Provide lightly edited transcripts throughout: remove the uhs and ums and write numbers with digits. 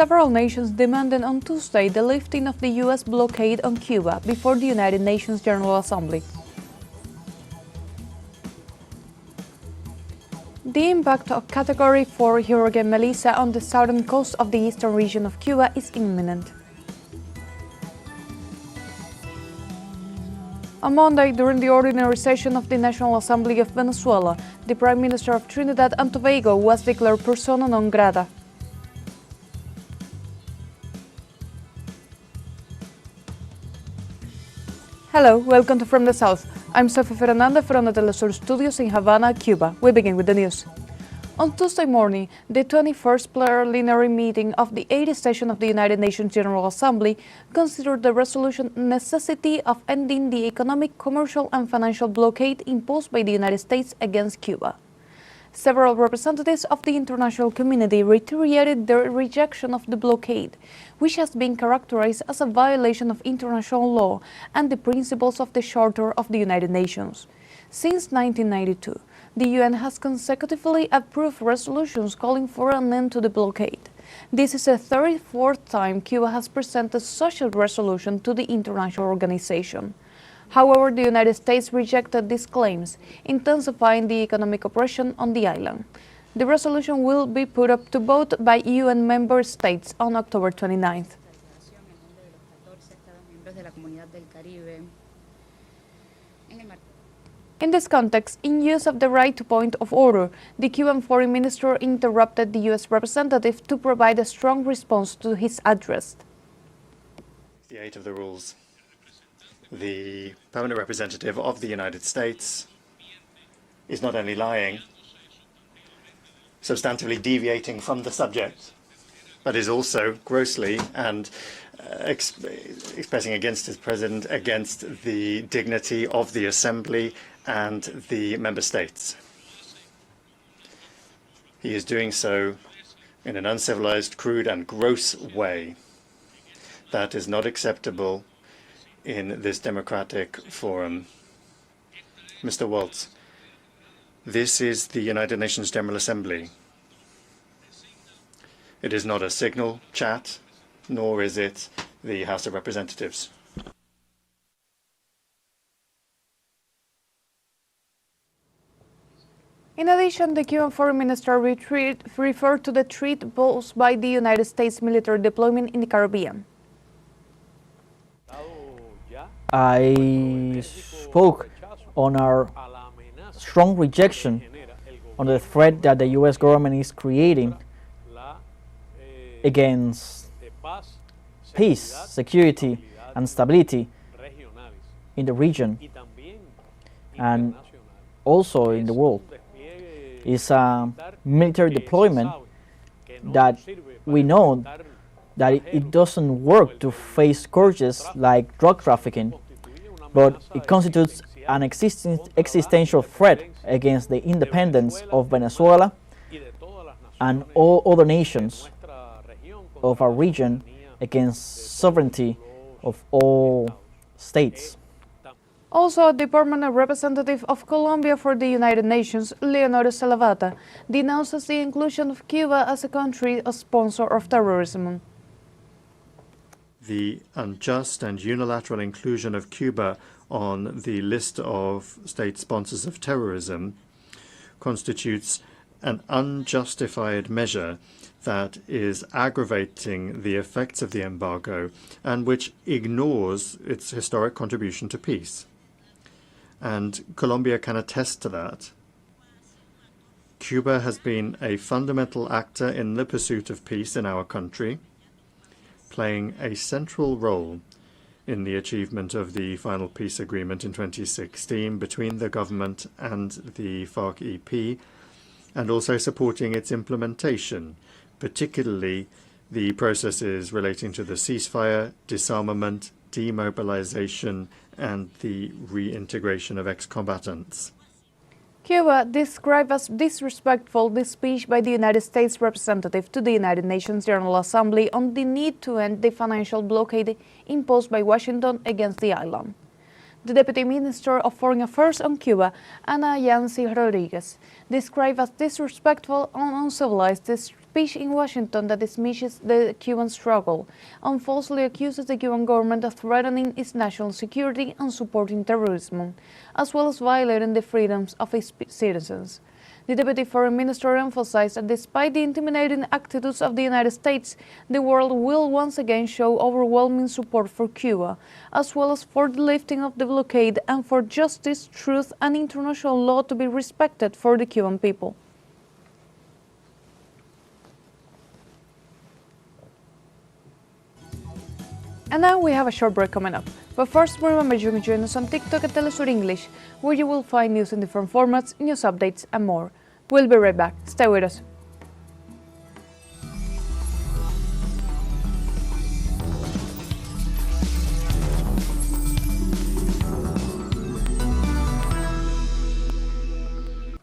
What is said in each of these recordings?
Several nations demanded on Tuesday the lifting of the U.S. blockade on Cuba before the United Nations General Assembly. The impact of Category 4 Hurricane Melissa on the southern coast of the eastern region of Cuba is imminent. On Monday, during the ordinary session of the National Assembly of Venezuela, the Prime Minister of Trinidad and Tobago was declared persona non grata. Hello, welcome to From the South. I'm Sofía Fernandez from the teleSUR studios in Havana, Cuba. We begin with the news. On Tuesday morning, the 21st plenary meeting of the 80th session of the United Nations General Assembly considered the resolution necessity of ending the economic, commercial and financial blockade imposed by the United States against Cuba. Several representatives of the international community reiterated their rejection of the blockade, which has been characterized as a violation of international law and the principles of the Charter of the United Nations. Since 1992, the UN has consecutively approved resolutions calling for an end to the blockade. This is the 34th time Cuba has presented such a resolution to the international organization. However, the United States rejected these claims, intensifying the economic oppression on the island. The resolution will be put up to vote by UN member states on October 29th. In this context, in use of the right to point of order, the Cuban foreign minister interrupted the U.S. representative to provide a strong response to his address. The 8 of the rules. The permanent representative of the United States is not only lying, substantively deviating from the subject, but is also grossly and expressing against his president, against the dignity of the Assembly and the member states. He is doing so in an uncivilized, crude and gross way that is not acceptable in this democratic forum. Mr. Waltz, this is the United Nations General Assembly. It is not a signal chat, nor is it the House of Representatives. In addition, the Cuban foreign minister referred to the threat posed by the United States military deployment in the Caribbean. I spoke on our strong rejection on the threat that the U.S. government is creating against peace, security, and stability in the region and also in the world. It's a military deployment that we know that it doesn't work to face scourges like drug trafficking, but it constitutes an existential threat against the independence of Venezuela and all other nations of our region, against sovereignty of all states. Also, the permanent representative of Colombia for the United Nations, Leonor Salavata, denounces the inclusion of Cuba as a country a sponsor of terrorism. The unjust and unilateral inclusion of Cuba on the list of state sponsors of terrorism constitutes an unjustified measure that is aggravating the effects of the embargo and which ignores its historic contribution to peace. And Colombia can attest to that. Cuba has been a fundamental actor in the pursuit of peace in our country, playing a central role in the achievement of the final peace agreement in 2016 between the government and the FARC-EP, and also supporting its implementation, particularly the processes relating to the ceasefire, disarmament, demobilization, and the reintegration of ex-combatants. Cuba described as disrespectful the speech by the United States representative to the United Nations General Assembly on the need to end the financial blockade imposed by Washington against the island. The Deputy Minister of Foreign Affairs on Cuba, Ana Yancy Rodriguez, described as disrespectful and uncivilized speech in Washington that dismisses the Cuban struggle and falsely accuses the Cuban government of threatening its national security and supporting terrorism, as well as violating the freedoms of its citizens. The Deputy Foreign Minister emphasized that despite the intimidating attitudes of the United States, the world will once again show overwhelming support for Cuba, as well as for the lifting of the blockade and for justice, truth, and international law to be respected for the Cuban people. And now we have a short break coming up. But first, remember you can join us on TikTok at teleSUR English, where you will find news in different formats, news updates, and more. We'll be right back. Stay with us.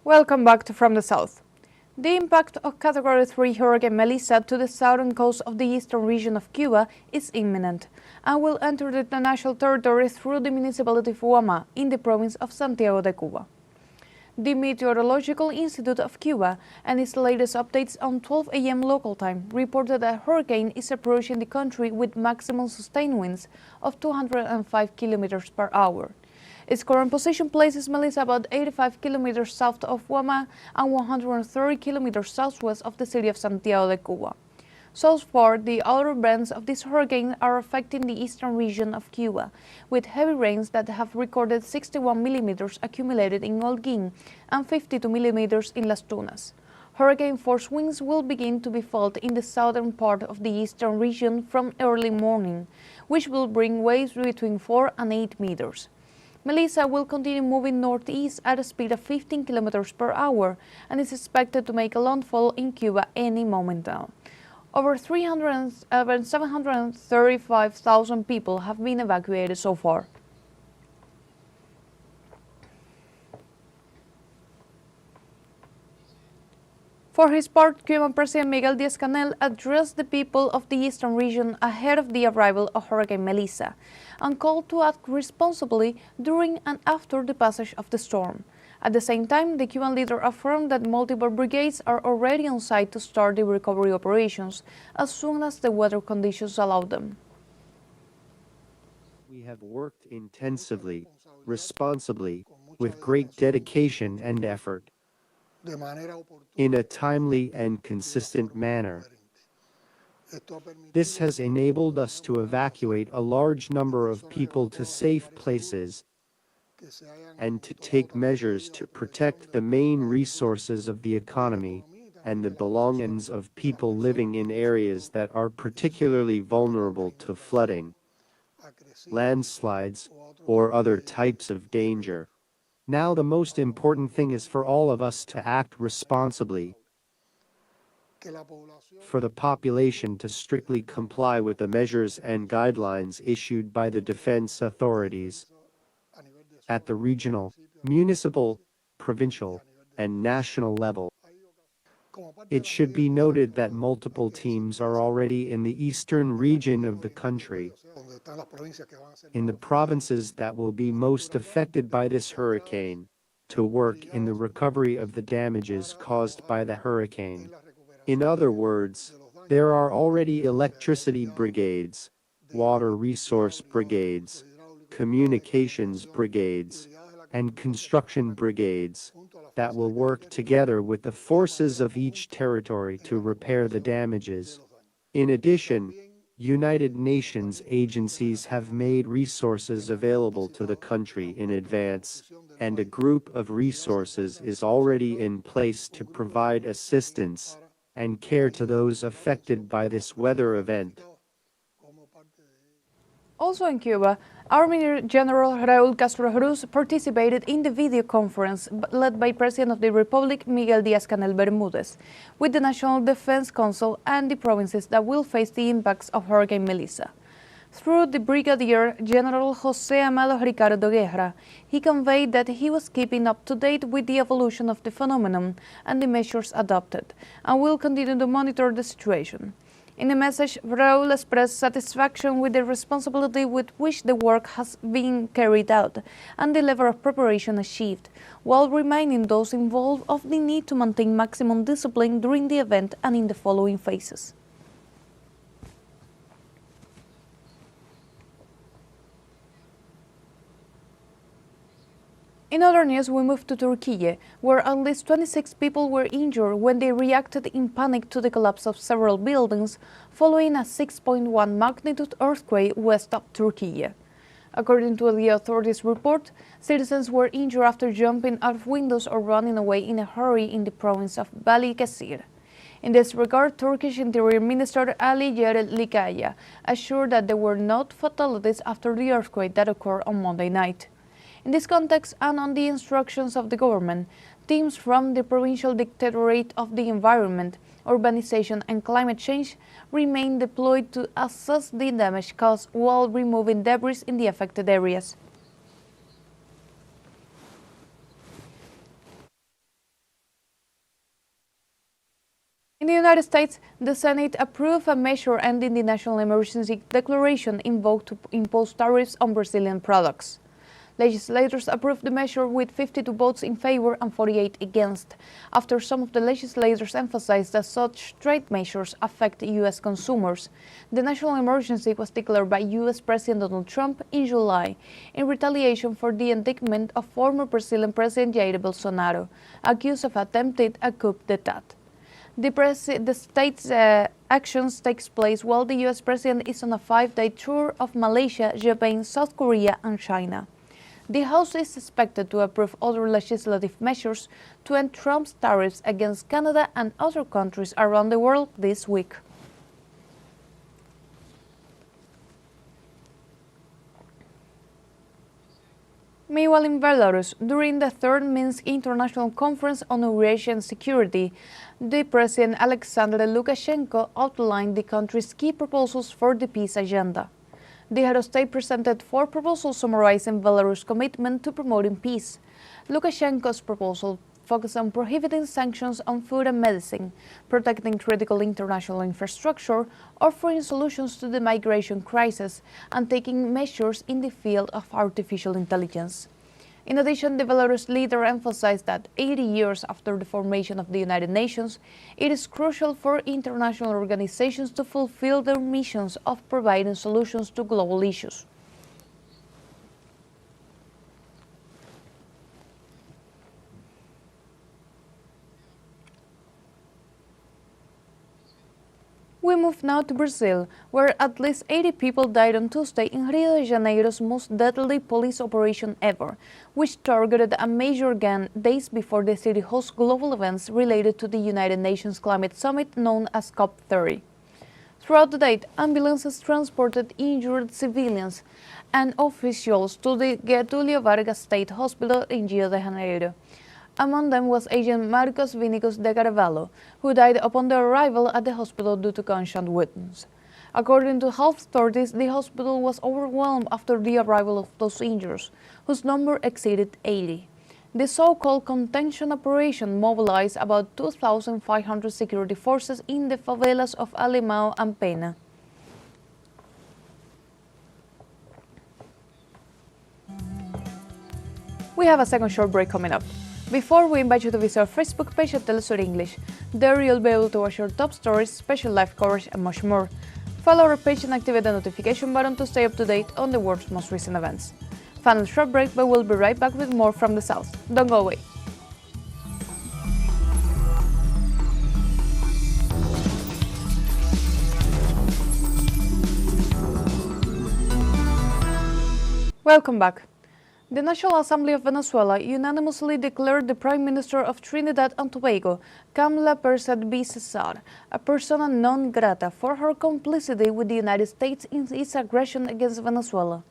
Welcome back to From the South. The impact of Category 3 Hurricane Melissa to the southern coast of the eastern region of Cuba is imminent and will enter the international territory through the municipality of Guamá in the province of Santiago de Cuba. The Meteorological Institute of Cuba and its latest updates on 12 a.m. local time reported that a hurricane is approaching the country with maximum sustained winds of 205 kilometers per hour. Its current position places Melissa about 85 kilometers south of Guamá and 130 kilometers southwest of the city of Santiago de Cuba. So far, the outer bands of this hurricane are affecting the eastern region of Cuba, with heavy rains that have recorded 61 millimeters accumulated in Holguín and 52 millimeters in Las Tunas. Hurricane-force winds will begin to be felt in the southern part of the eastern region from early morning, which will bring waves between 4 and 8 meters. Melissa will continue moving northeast at a speed of 15 kilometers per hour and is expected to make a landfall in Cuba any moment now. Over 735,000 people have been evacuated so far. For his part, Cuban President Miguel Díaz-Canel addressed the people of the eastern region ahead of the arrival of Hurricane Melissa and called to act responsibly during and after the passage of the storm. At the same time, the Cuban leader affirmed that multiple brigades are already on site to start the recovery operations as soon as the weather conditions allow them. We have worked intensively, responsibly, with great dedication and effort, in a timely and consistent manner. This has enabled us to evacuate a large number of people to safe places and to take measures to protect the main resources of the economy and the belongings of people living in areas that are particularly vulnerable to flooding, landslides, or other types of danger. Now the most important thing is for all of us to act responsibly, for the population to strictly comply with the measures and guidelines issued by the defense authorities at the regional, municipal, provincial, and national level. It should be noted that multiple teams are already in the eastern region of the country, in the provinces that will be most affected by this hurricane, to work in the recovery of the damages caused by the hurricane. In other words, there are already electricity brigades, water resource brigades, communications brigades, and construction brigades that will work together with the forces of each territory to repair the damages. In addition, United Nations agencies have made resources available to the country in advance, and a group of resources is already in place to provide assistance and care to those affected by this weather event. Also in Cuba, Army General Raúl Castro Cruz participated in the video conference led by President of the Republic Miguel Díaz-Canel Bermúdez with the National Defense Council and the provinces that will face the impacts of Hurricane Melissa. Through the Brigadier General José Amado Ricardo Guerra, he conveyed that he was keeping up to date with the evolution of the phenomenon and the measures adopted, and will continue to monitor the situation. In a message, Raúl expressed satisfaction with the responsibility with which the work has been carried out and the level of preparation achieved, while reminding those involved of the need to maintain maximum discipline during the event and in the following phases. In other news, we move to Turkey, where at least 26 people were injured when they reacted in panic to the collapse of several buildings following a 6.1 magnitude earthquake west of Turkey. According to the authorities' report, citizens were injured after jumping out of windows or running away in a hurry in the province of Balıkesir. In this regard, Turkish Interior Minister Ali Yerel Likaya assured that there were no fatalities after the earthquake that occurred on Monday night. In this context, and on the instructions of the government, teams from the Provincial Directorate of the Environment, Urbanization and Climate Change remain deployed to assess the damage caused while removing debris in the affected areas. In the United States, the Senate approved a measure ending the national emergency declaration invoked to impose tariffs on Brazilian products. Legislators approved the measure with 52 votes in favor and 48 against, after some of the legislators emphasized that such trade measures affect U.S. consumers. The national emergency was declared by U.S. President Donald Trump in July, in retaliation for the indictment of former Brazilian President Jair Bolsonaro, accused of attempted a coup d'etat. The state's actions takes place while the U.S. President is on a 5-day tour of Malaysia, Japan, South Korea and China. The House is expected to approve other legislative measures to end Trump's tariffs against Canada and other countries around the world this week. Meanwhile, in Belarus, during the third Minsk International Conference on Eurasian Security, the President Alexander Lukashenko outlined the country's key proposals for the peace agenda. The head of state presented 4 proposals summarizing Belarus' commitment to promoting peace. Lukashenko's proposal focused on prohibiting sanctions on food and medicine, protecting critical international infrastructure, offering solutions to the migration crisis, and taking measures in the field of artificial intelligence. In addition, the Belarus leader emphasized that 80 years after the formation of the United Nations, it is crucial for international organizations to fulfill their missions of providing solutions to global issues. We move now to Brazil, where at least 80 people died on Tuesday in Rio de Janeiro's most deadly police operation ever, which targeted a major gang days before the city hosts global events related to the United Nations Climate Summit known as COP30. Throughout the day, ambulances transported injured civilians and officials to the Getúlio Vargas State Hospital in Rio de Janeiro. Among them was Agent Marcos Vinícius de Carvalho, who died upon their arrival at the hospital due to gunshot wounds. According to health authorities, the hospital was overwhelmed after the arrival of those injured, whose number exceeded 80. The so-called contention operation mobilized about 2,500 security forces in the favelas of Alemão and Pena. We have a second short break coming up. Before, we invite you to visit our Facebook page at teleSUR English. There you'll be able to watch our top stories, special live coverage and much more. Follow our page and activate the notification button to stay up to date on the world's most recent events. Final short break, but we'll be right back with more from the South. Don't go away. Welcome back. The National Assembly of Venezuela unanimously declared the Prime Minister of Trinidad and Tobago, Kamla Persad-Bissessar, a persona non grata for her complicity with the United States in its aggression against Venezuela.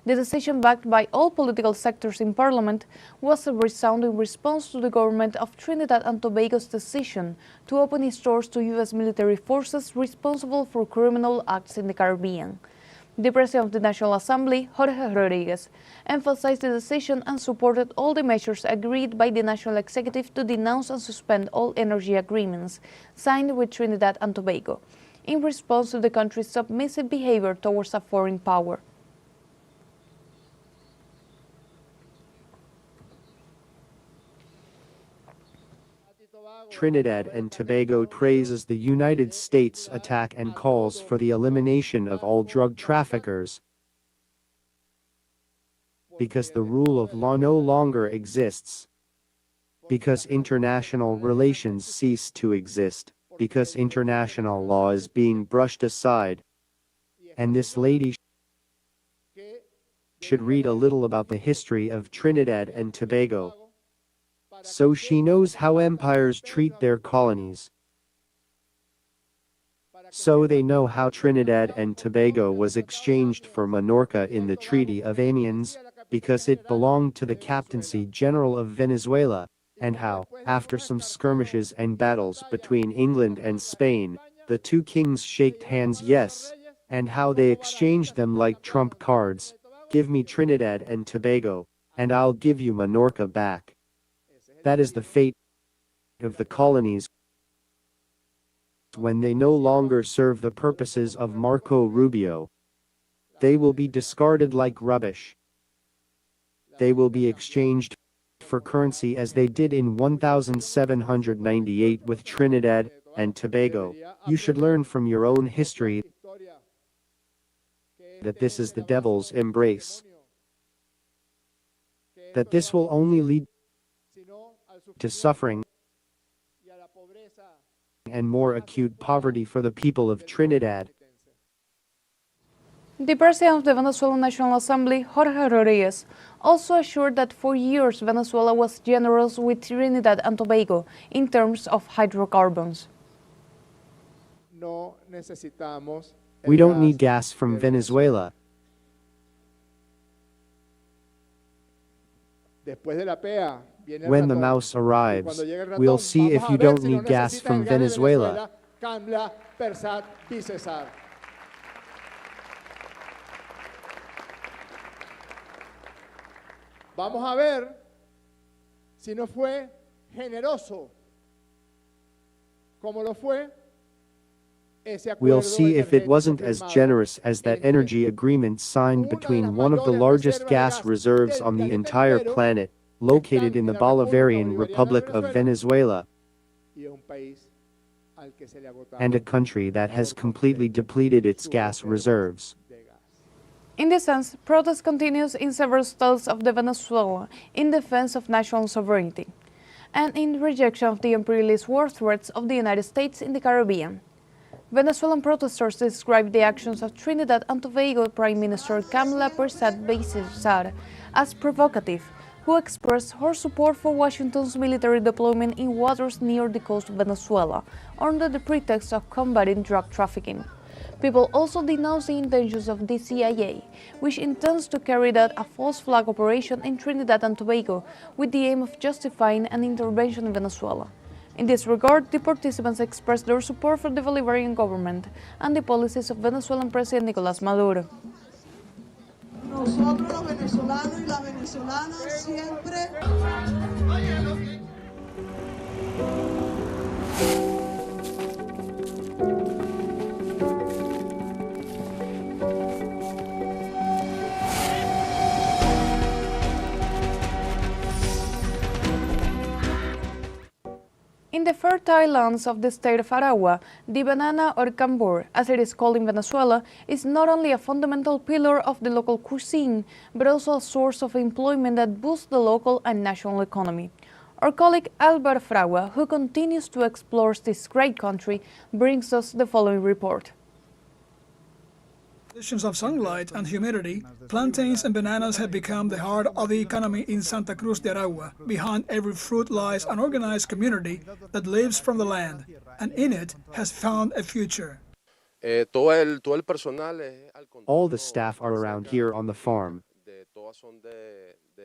The decision, backed by all political sectors in Parliament, was a resounding response to the government of Trinidad and Tobago's decision to open its doors to U.S. military forces responsible for criminal acts in the Caribbean. The President of the National Assembly, Jorge Rodriguez, emphasized the decision and supported all the measures agreed by the National Executive to denounce and suspend all energy agreements signed with Trinidad and Tobago. in response to the country's submissive behavior towards a foreign power. Trinidad and Tobago praises the United States attack and calls for the elimination of all drug traffickers because the rule of law no longer exists, because international relations cease to exist, because international law is being brushed aside. And this lady should read a little about the history of Trinidad and Tobago, so she knows how empires treat their colonies. So they know how Trinidad and Tobago was exchanged for Minorca in the Treaty of Amiens, because it belonged to the Captaincy General of Venezuela, and how, after some skirmishes and battles between England and Spain, the two kings shaked hands yes, and how they exchanged them like trump cards. Give me Trinidad and Tobago, and I'll give you Minorca back. That is the fate of the colonies when they no longer serve the purposes of Marco Rubio. They will be discarded like rubbish. They will be exchanged for currency as they did in 1798 with Trinidad and Tobago. You should learn from your own history that this is the devil's embrace, that this will only lead to suffering and more acute poverty for the people of Trinidad. The President of the Venezuelan National Assembly, Jorge Rodriguez, also assured that for years Venezuela was generous with Trinidad and Tobago in terms of hydrocarbons. We don't need gas from Venezuela. When the mouse arrives, we'll see if you don't need gas from Venezuela. Vamos a ver si no fue generoso como lo fue ese acuerdo. We'll see if it wasn't as generous as that energy agreement signed between one of the largest gas reserves on the entire planet, located in the Bolivarian Republic of Venezuela, and a country that has completely depleted its gas reserves. In this sense, protest continues in several states of Venezuela in defense of national sovereignty and in rejection of the imperialist war threats of the United States in the Caribbean. Venezuelan protesters described the actions of Trinidad and Tobago Prime Minister Camila Persad Becerra as provocative, who expressed her support for Washington's military deployment in waters near the coast of Venezuela under the pretext of combating drug trafficking. People also denounced the intentions of the CIA, which intends to carry out a false flag operation in Trinidad and Tobago with the aim of justifying an intervention in Venezuela. In this regard, the participants expressed their support for the Bolivarian government and the policies of Venezuelan President Nicolás Maduro. Nosotros los venezolanos y las venezolanas siempre. In the fertile lands of the state of Aragua, the banana or cambur, as it is called in Venezuela, is not only a fundamental pillar of the local cuisine, but also a source of employment that boosts the local and national economy. Our colleague Albert Fragua, who continues to explore this great country, brings us the following report. Conditions of sunlight and humidity, plantains and bananas have become the heart of the economy in Santa Cruz de Aragua. Behind every fruit lies an organized community that lives from the land, and in it has found a future. All the staff are around here on the farm.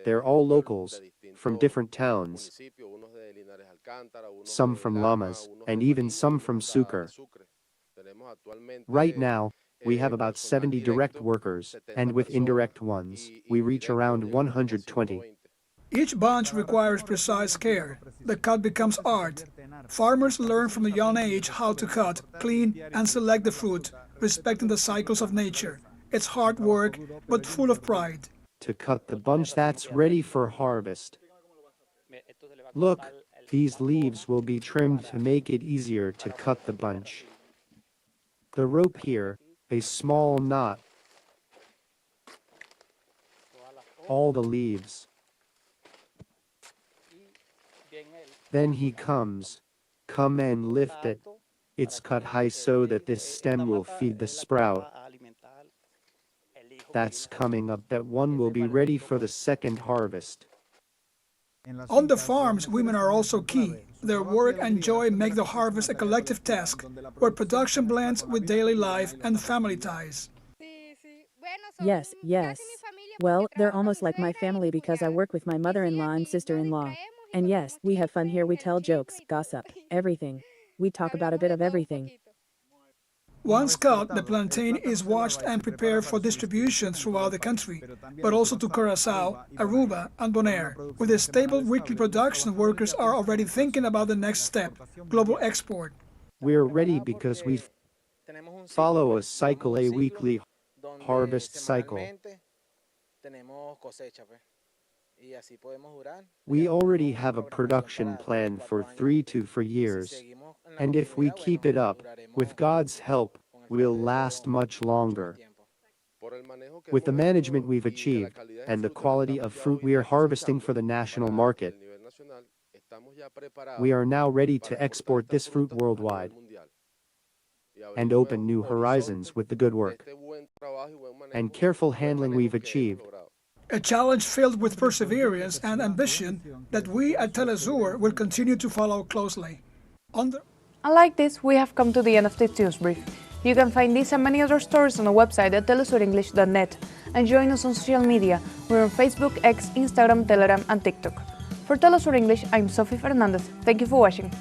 They're all locals, from different towns, some from Lamas, and even some from Sucre. Right now, we have about 70 direct workers, and with indirect ones, we reach around 120. Each bunch requires precise care. The cut becomes art. Farmers learn from a young age how to cut, clean, and select the fruit, respecting the cycles of nature. It's hard work, but full of pride. To cut the bunch that's ready for harvest. Look, these leaves will be trimmed to make it easier to cut the bunch. The rope here, a small knot. All the leaves. Then he comes. Come and lift it. It's cut high so that this stem will feed the sprout. That's coming up. That one will be ready for the second harvest. On the farms, women are also key. Their work and joy make the harvest a collective task, where production blends with daily life and family ties. Yes, yes. Well, they're almost like my family because I work with my mother-in-law and sister-in-law. And yes, we have fun here. We tell jokes, gossip, everything. We talk about a bit of everything. Once cut, the plantain is washed and prepared for distribution throughout the country, but also to Curaçao, Aruba, and Bonaire. With a stable weekly production, workers are already thinking about the next step, global export. We're ready because we follow a cycle, a weekly harvest cycle. We already have a production plan for 3 to 4 years, and if we keep it up, with God's help, we'll last much longer. With the management we've achieved, and the quality of fruit we are harvesting for the national market, we are now ready to export this fruit worldwide and open new horizons with the good work and careful handling we've achieved. A challenge filled with perseverance and ambition that we at teleSUR will continue to follow closely. And like this, we have come to the end of this news brief. You can find these and many other stories on our website at telesurenglish.net and join us on social media. We're on Facebook, X, Instagram, Telegram, and TikTok. For teleSUR English, I'm Sophie Fernandez. Thank you for watching.